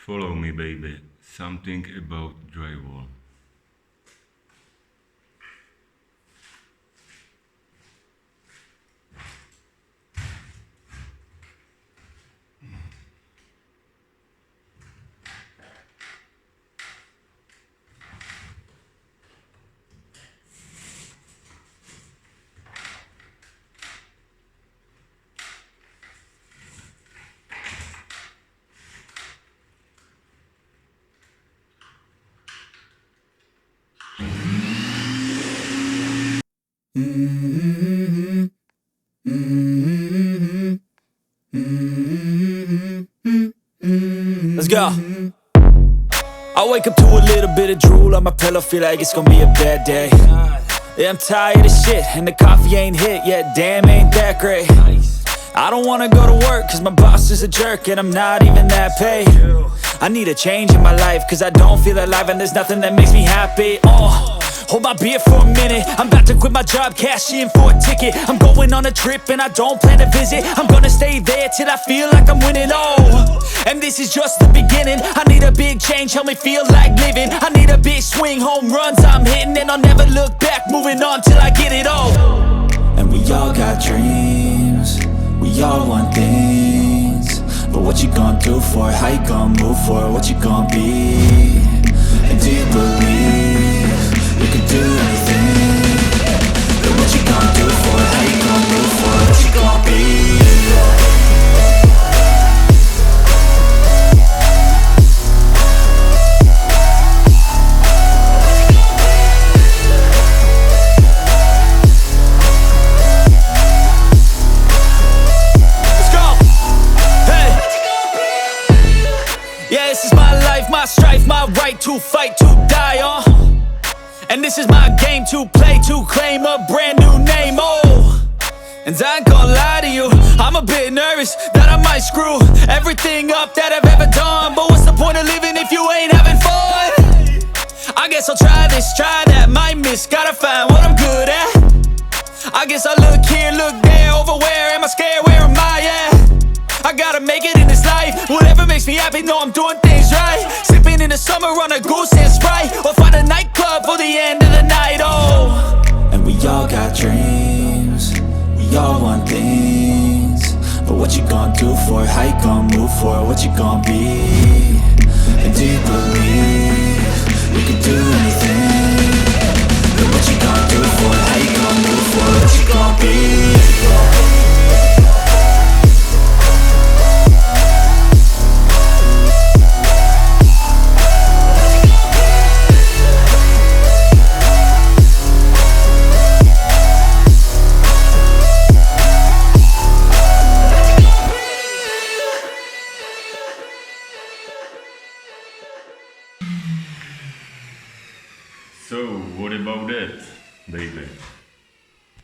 Follow me, baby. Something about drywall. Let's go. I wake up to a little bit of drool on my pillow, feel like it's gonna be a bad day. Yeah, I'm tired of shit, and the coffee ain't hit yet, damn, ain't that great. I don't wanna go to work, cause my boss is a jerk, and I'm not even that paid. I need a change in my life, cause I don't feel alive, and there's nothing that makes me happy. Hold my beer for a minute, I'm about to quit my job, cash in for a ticket. I'm going on a trip and I don't plan to visit. I'm gonna stay there till I feel like I'm winning, and this is just the beginning. I need a big change, help me feel like living. I need a big swing, home runs I'm hitting, and I'll never look back, moving on till I get it all. And we all got dreams, we all want things, but what you gonna do for it? How you gonna move for it? What you gonna be? And do you believe you can do anything? But what you gonna do for it? How you gonna move for it? What you gonna be? Let's go! Hey! Yeah, this is my life, my strife, my right to fight, to die on. And this is my game to play, to claim a brand new name, And I ain't gonna lie to you, I'm a bit nervous that I might screw everything up that I've ever done. But what's the point of living if you ain't having fun? I guess I'll try this, try that, might miss, gotta find what I'm good at. I guess I look here, look there, over where am I scared, where am I at? I gotta make it in this life, whatever makes me happy, know I'm doing things right. Sipping in the summer on a goose and Sprite, or find a nightclub for the end of the night, And we all got dreams, we all want things, but what you gonna do for it? How you gonna move for it? What you gonna be? And do you believe you can do anything? But what you gonna do for it? How you gonna move for it? What you gonna be? So, what about that, baby?